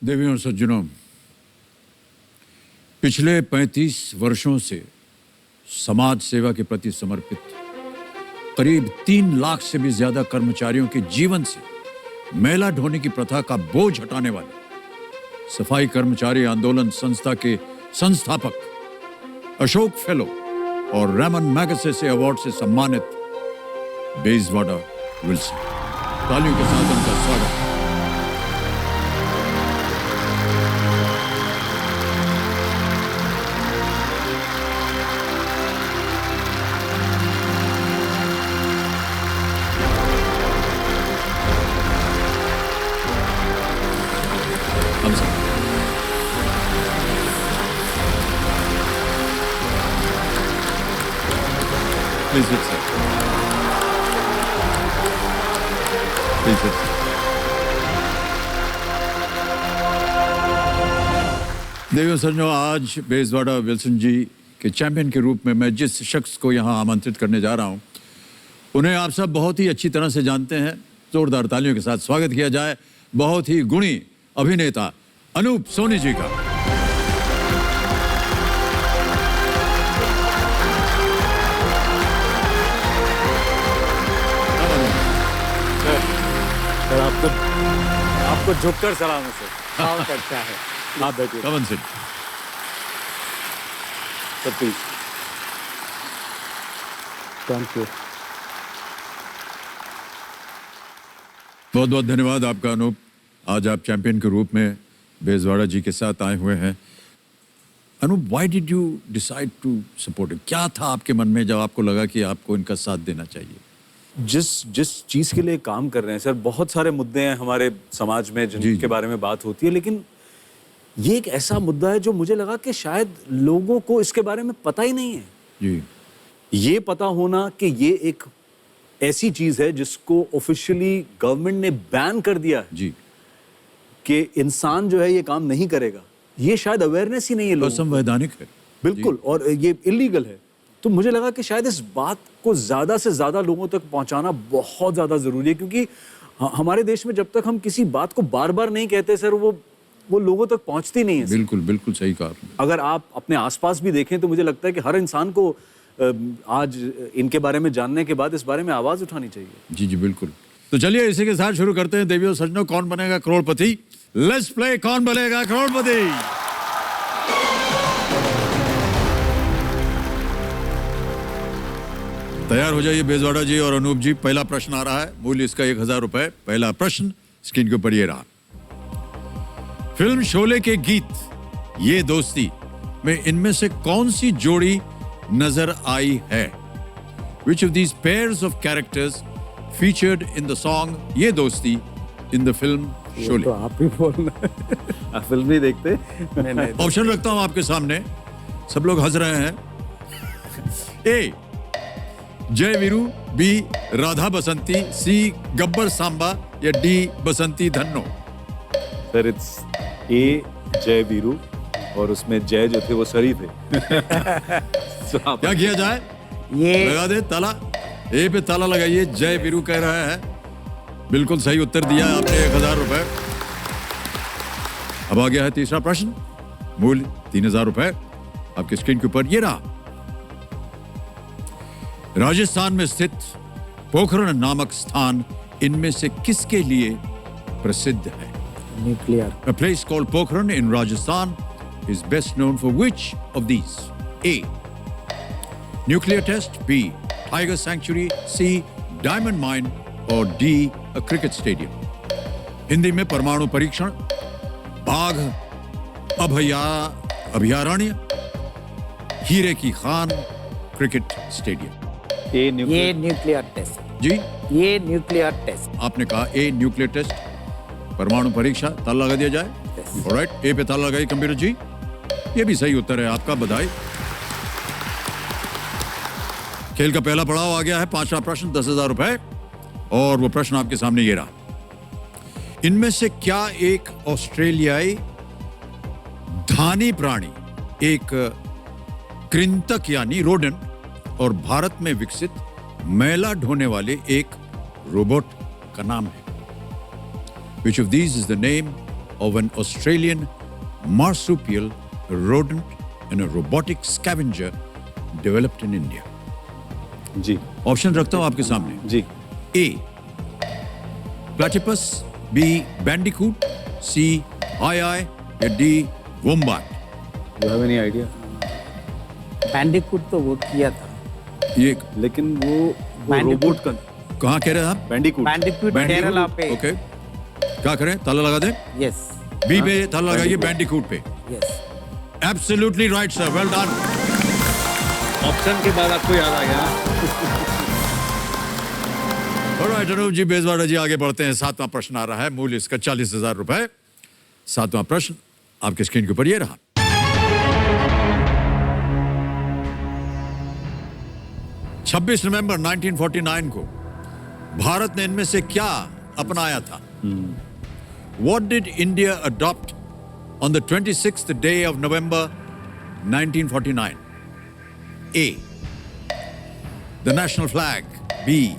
देवियों और सज्जनों, पिछले 35 वर्षों से समाज सेवा के प्रति समर्पित करीब 3 लाख से भी ज्यादा कर्मचारियों के जीवन से मैला ढोने की प्रथा का बोझ हटाने वाले सफाई कर्मचारी आंदोलन संस्था के संस्थापक अशोक फेलो और रेमन मैगसेसे अवार्ड से सम्मानित बेजवाड़ा विल्सन, तालियों के साथ उनका स्वागत। Please sit, sir. Please sit, sir. देवियों सज्जनों, आज बेजवाड़ा विल्सन जी के चैंपियन के रूप में मैं जिस शख्स को यहाँ आमंत्रित करने जा रहा हूँ, उन्हें आप सब बहुत ही अच्छी तरह से जानते हैं। जोरदार तालियों के साथ स्वागत किया जाए बहुत ही गुणी अभिनेता अनूप सोनी जी का। आपको झुककर सलाम है सर। हाँ करता है। आप बैठिए। Kaman Singh sir please. Thank you. बहुत बहुत धन्यवाद आपका अनूप। आज आप चैंपियन के रूप में बेजवाड़ा जी के साथ आए हुए हैं। Anoop, why did you decide to support? क्या था आपके मन में जब आपको लगा कि आपको इनका साथ देना चाहिए? जिस चीज के लिए काम कर रहे हैं सर, बहुत सारे मुद्दे हैं हमारे समाज में जिनके बारे में बात होती है, लेकिन ये एक ऐसा मुद्दा है जो मुझे लगा कि शायद लोगों को इसके बारे में पता ही नहीं है। जी। ये पता होना कि ये एक ऐसी चीज है जिसको ऑफिशियली गवर्नमेंट ने बैन कर दिया है जी, कि इंसान जो है ये काम नहीं करेगा, ये शायद अवेयरनेस ही नहीं है लोगों को। असंवैधानिक है। बिल्कुल, और ये इलीगल है। तो मुझे लगा कि शायद इस बात को ज्यादा से ज्यादा लोगों तक पहुंचाना बहुत ज्यादा जरूरी है, क्योंकि हमारे देश में जब तक हम किसी बात को बार बार नहीं कहते सर, वो लोगों तक पहुंचती नहीं है। बिल्कुल बिल्कुल सही कहा आपने। अगर आप अपने आसपास भी देखें तो मुझे लगता है कि हर इंसान को आज इनके बारे में जानने के बाद इस बारे में आवाज उठानी चाहिए। जी जी बिल्कुल। तो चलिए इसी के साथ शुरू करते हैं। देवियों सज्जनों, कौन बनेगा करोड़पति? लेट्स प्ले कौन बनेगा करोड़पति। तैयार हो जाइए बेजवाड़ा जी और अनूप जी। पहला प्रश्न आ रहा है, मूल्य इसका 1000 रुपए। पहला प्रश्न स्क्रीन के ऊपर ये रहा। फिल्म शोले के गीत ये दोस्ती में इनमें से कौन सी जोड़ी नजर आई है? Which of these pairs of characters featured in the song ये दोस्ती in the film शोले? तो आप ही बोलना। आप फिल्म नहीं देखते? नहीं। ऑप्शन रखता हूं आपके सामने, सब लोग हंस रहे हैं। ए जय वीरू, बी राधा बसंती, सी गब्बर सांबा या D Basanti Dhanno? Sir it's a जय वीरू, और उसमें जय जो थे वो सरी थे। क्या किया जाए? ये लगा दे ताला। ए पे ताला लगाइए। जय वीरू कह रहा है। बिल्कुल सही उत्तर दिया आपने, 1000 रुपए। अब आ गया है तीसरा प्रश्न, मूल्य 3000 रुपए। आपके स्क्रीन के ऊपर ये रहा। राजस्थान में स्थित पोखरण नामक स्थान इनमें से किसके लिए प्रसिद्ध है? Nuclear. A place called Pokhran in Rajasthan is best known for which of these? A. Nuclear test, B. Tiger sanctuary, C. Diamond mine, or D. A cricket stadium? Hindi में परमाणु परीक्षण, बाघ अभयारण्य, हीरे की खान, क्रिकेट स्टेडियम। ये न्यूक्लियर टेस्ट। जी, ये nuclear test. आपने कहा ए न्यूक्लियर टेस्ट, परमाणु परीक्षा। ताला लगा दिया जाए। ऑलराइट, ए पे ताला लगाइए कंप्यूटर जी। ये भी सही उत्तर है आपका, बधाई। खेल का पहला पड़ाव आ गया है। पांचवा प्रश्न 10,000 रुपए, और वो प्रश्न आपके सामने ये रहा। इनमें से क्या एक ऑस्ट्रेलियाई धानी प्राणी, एक कृंतक यानी रोडेंट, और भारत में विकसित मैला ढोने वाले एक रोबोट का नाम है? Which of these is the name of an Australian marsupial, a rodent, and a robotic scavenger developed in India? जी ऑप्शन रखता हूं आपके सामने. जी. A. Platypus. B. Bandicoot. C. Ai. या D. Wombat. You have any idea? Bandicoot तो वो किया था. ये लेकिन वो Bandicoot. रोबोट का कहाँ कह रहे हैं आप? बैंडिकूट. बैंडिकूट केरला पे. ओके. क्या करें? ताला लगा दें? यस बी पे ताला लगाइए बैंडिकूट पे. Yes. Absolutely right sir. Well done. Option के बाद आपको याद आ गया. ऑलराइट अनूप जी बेजवाड़ा जी आगे बढ़ते हैं. 7वां प्रश्न आ रहा है. मूल्य इसका 40,000 रुपए. 7वां प्रश्न आपके स्क्रीन के ऊपर ये रहा. छब्बीस नवंबर 1949 को भारत ने इनमें से क्या अपनाया था? What did India adopt on the 26th day of November 1949? A. The national flag. B.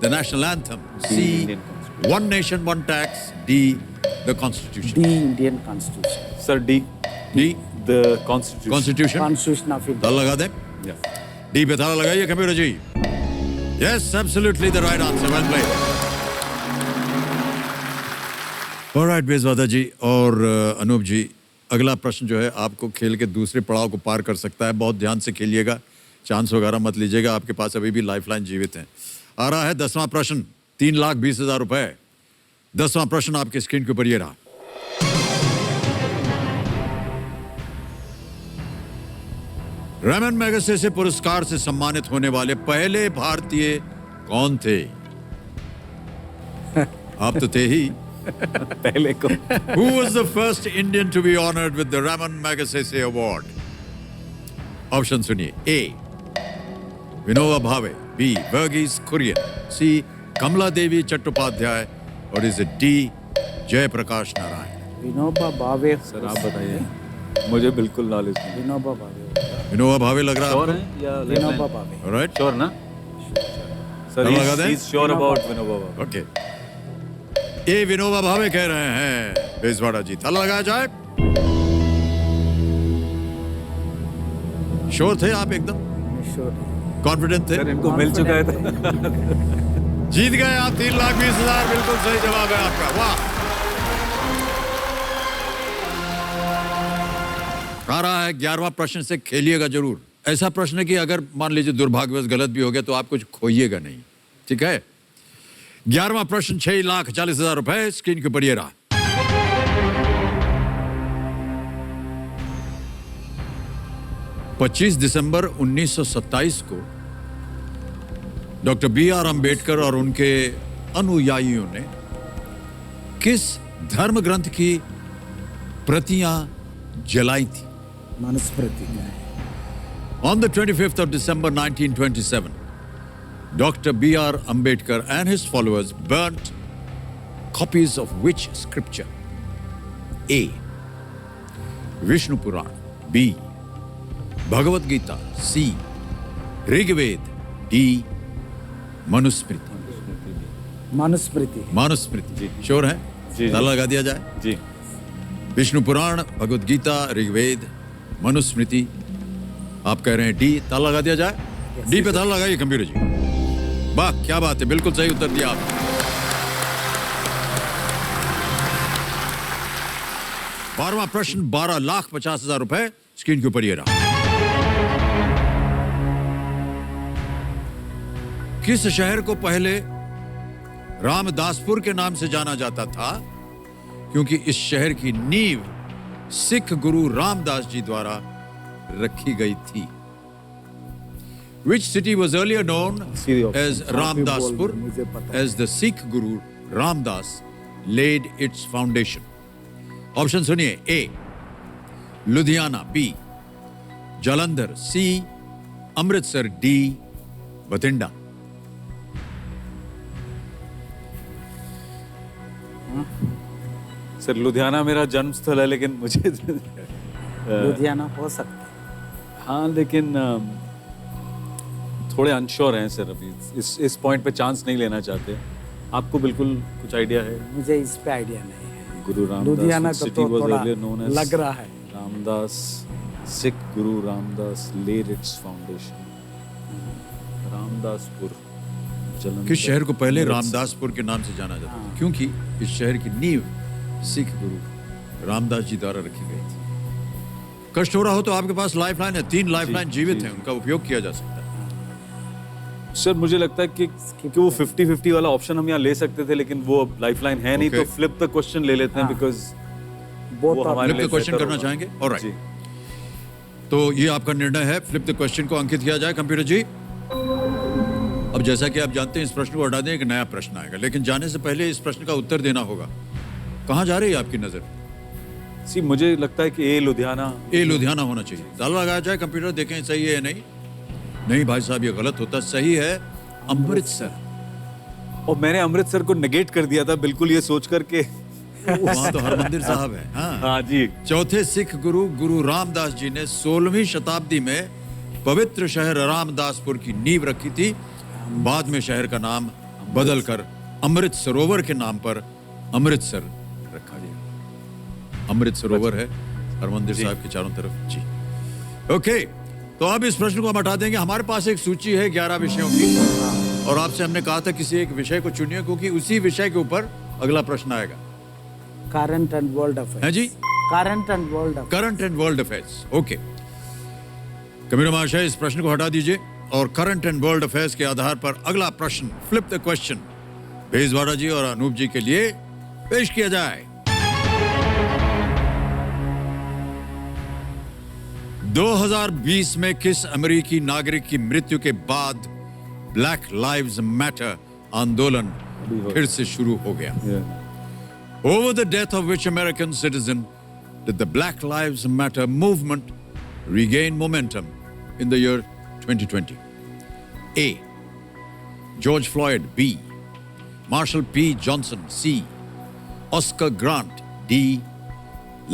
The national anthem. C. Indian Constitution. One nation, one tax. D. The Constitution. D Indian constitution. Sir D. D. The constitution. Constitution. Constitution of India. ताला लगा दें. D पे ताला लगाइए computer ji. Yes, absolutely the right answer. Well played. Alright Bezawada ji और अनूप जी, अगला प्रश्न जो है आपको खेल के दूसरे पड़ाव को पार कर सकता है. बहुत ध्यान से खेलिएगा. चांस वगैरह मत लीजिएगा. आपके पास अभी भी लाइफलाइन जीवित है. आ रहा है 10वां प्रश्न. 3,20,000 रुपए. 10वां प्रश्न आपके स्क्रीन के ऊपर ये रहा. रमन मैगसेसे पुरस्कार से सम्मानित होने वाले पहले भारतीय कौन थे? आप तो थे ही. पहले को. Who was the first Indian to be honored with the Raman Magsaysay Award? Option सुनिए. A. Vinoba Bhave. B. Varghese Kurien. C. Kamala Devi Chattopadhyay. और is it D. Jayaprakash Narayan? Vinoba Bhave. Sir आप बताइए. मुझे बिल्कुल नॉलेज नहीं. विनोबा भावे. विनोबा भावे लग रहा श्योर है है या विनोबा भावे. राइट. श्योर ना? सर लगा दें? He is sure about Vinoba Bhave. Okay. ए विनोबा भावे कह रहे हैं बेजवाड़ा जी. ताला लगाया जाए. श्योर थे आप? एकदम श्योर. कॉन्फिडेंट थे? सर इनको मिल चुका है तो. जीत गए आप 3,20,000. बिल्कुल सही जवाब है आपका. वाह. आ रहा है 11वां प्रश्न से. खेलिएगा जरूर. ऐसा प्रश्न है कि अगर मान लीजिए दुर्भाग्यवश गलत भी हो गया तो आप कुछ खोइएगा नहीं. ठीक है. 11वां प्रश्न 6,40,000 रुपए. स्क्रीन के ऊपर ये रहा. पच्चीस दिसंबर 1927 को डॉक्टर B.R. अंबेडकर और उनके अनुयायियों ने किस धर्म ग्रंथ की प्रतियां जलाई थी? Manusmriti. On the 25th of December 1927, Dr. B.R. Ambedkar and his followers burnt copies of which scripture? A. Vishnu Puran. B. Bhagavad Gita. C. Rigved. D. Manusmriti. Manusmriti. Manusmriti. Sure है? जी. ताला लगा दिया जाए. जी. विष्णु पुराण, भगवद गीता, ऋग्वेद, मनुस्मृति. आप कह रहे हैं डी. ताला लगा दिया जाए. डी पे ताला लगाइए कंप्यूटर जी. वाह क्या बात है. बिल्कुल सही उत्तर दिया आपने. 12वां प्रश्न 12,50,000 रुपए. स्क्रीन के ऊपर ये रहा. किस शहर को पहले रामदासपुर के नाम से जाना जाता था क्योंकि इस शहर की नींव सिख गुरु रामदास जी द्वारा रखी गई थी? Which city was earlier known as Ramdaspur as the Sikh Guru Ramdas laid its foundation? Option सुनिए. A. Ludhiana. B. Jalandhar. C. Amritsar. D. Bathinda. Sir Ludhiana मेरा जन्म स्थल है लेकिन मुझे लुधियाना हो सकता है. हाँ लेकिन थोड़े अनश्योर हैं सर अभी. इस पॉइंट पे चांस नहीं लेना चाहते. आपको बिल्कुल कुछ आइडिया है? मुझे इस पे आइडिया नहीं है. Guru Ramdas लुधियाना which को city तो was थोड़ा earlier known as लग रहा है। Ramdas. Sikh Guru Ramdas laid its foundation. Ramdaspur. Jalandhar. किस शहर को पहले अमृतसर। रामदासपुर के नाम से जाना जाता है क्योंकि इस शहर की नींव सिख गुरु रामदास जी द्वारा रखी गई थी। कष्ट हो रहा हो तो आपके पास लाइफलाइन है, 3 लाइफलाइन जीवित हैं, उनका उपयोग किया जा सकता है। सर मुझे लगता है कि वो 50-50 वाला ऑप्शन हम यहाँ ले सकते थे, लेकिन वो अब लाइफलाइन है नहीं, Okay. तो फ्लिप द क्वेश्चन ले लेते हैं, बिकॉज बोथ वो ऑफ हमारे फ्लिप लिए द क्वेश्चन बेहतर करना होगा। चाहेंगे? ऑलराइट, जी। तो ये आपका निर्णय है, फ्लिप द क्वेश्चन को अंकित किया जाए कंप्यूटर जी। अब जैसा कि आप जानते हैं इस प्रश्न को हटा दें, एक नया प्रश्न आएगा, लेकिन जाने से पहले इस प्रश्न का उत्तर देना होगा। कहाँ जा रही है आपकी नजर? सी मुझे लगता है कि ए लुधियाना। ए लुधियाना होना चाहिए। ताला लगाया जाए कंप्यूटर, देखें सही है या नहीं। नहीं भाई साहब, ये गलत होता, सही है अमृतसर। और मैंने अमृतसर को नेगेट कर दिया था बिल्कुल ये सोच करके। वहां तो हरमंदिर साहब है। हाँ। हाँ जी। चौथे सिख गुरु गुरु रामदास जी ने 16वीं शताब्दी में पवित्र शहर रामदासपुर की नींव रखी थी। बाद में शहर का नाम बदलकर अमृत सरोवर के नाम पर अमृतसर रखा गया। अमृत सरोवर है हरमंदिर साहब के चारों तरफ। जी ओके, तो अब इस प्रश्न को हम हटा देंगे। हमारे पास एक सूची है 11 विषयों की, और आपसे हमने कहा था किसी एक विषय को चुनिए, क्योंकि उसी विषय के ऊपर अगला प्रश्न आएगा। Current and world affairs. है जी, current and world affairs. Current and world affairs. Okay, Kabir महाशय इस प्रश्न को हटा दीजिए और करंट एंड वर्ल्ड अफेयर्स के आधार पर अगला प्रश्न, फ्लिप द क्वेश्चन, भेजवाड़ा जी और अनूप जी के लिए पेश किया जाए। 2020 में किस अमेरिकी नागरिक की मृत्यु के बाद ब्लैक लाइव्स मैटर आंदोलन फिर से शुरू हो गया? Over the death of which American citizen did the Black Lives Matter movement regain momentum in the year 2020? A. George Floyd. B. Marshall P. Johnson. C. Oscar Grant. D.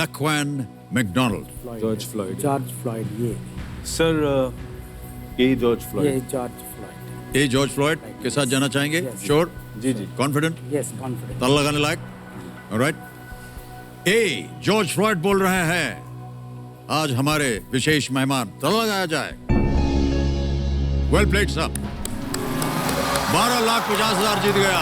Laquan McDonald. George Floyd. George Floyd. ये sir A George Floyd. George Floyd. A. George Floyd के साथ जाना चाहेंगे? Yes. Sure? जी जी। Confident? Yes, confident. ताला लगाने लायक? Alright. A. George Floyd बोल रहे हैं आज हमारे विशेष मेहमान। ताला लगाया जाए। वेल प्लेड साहब, 12,50,000 जीत गया।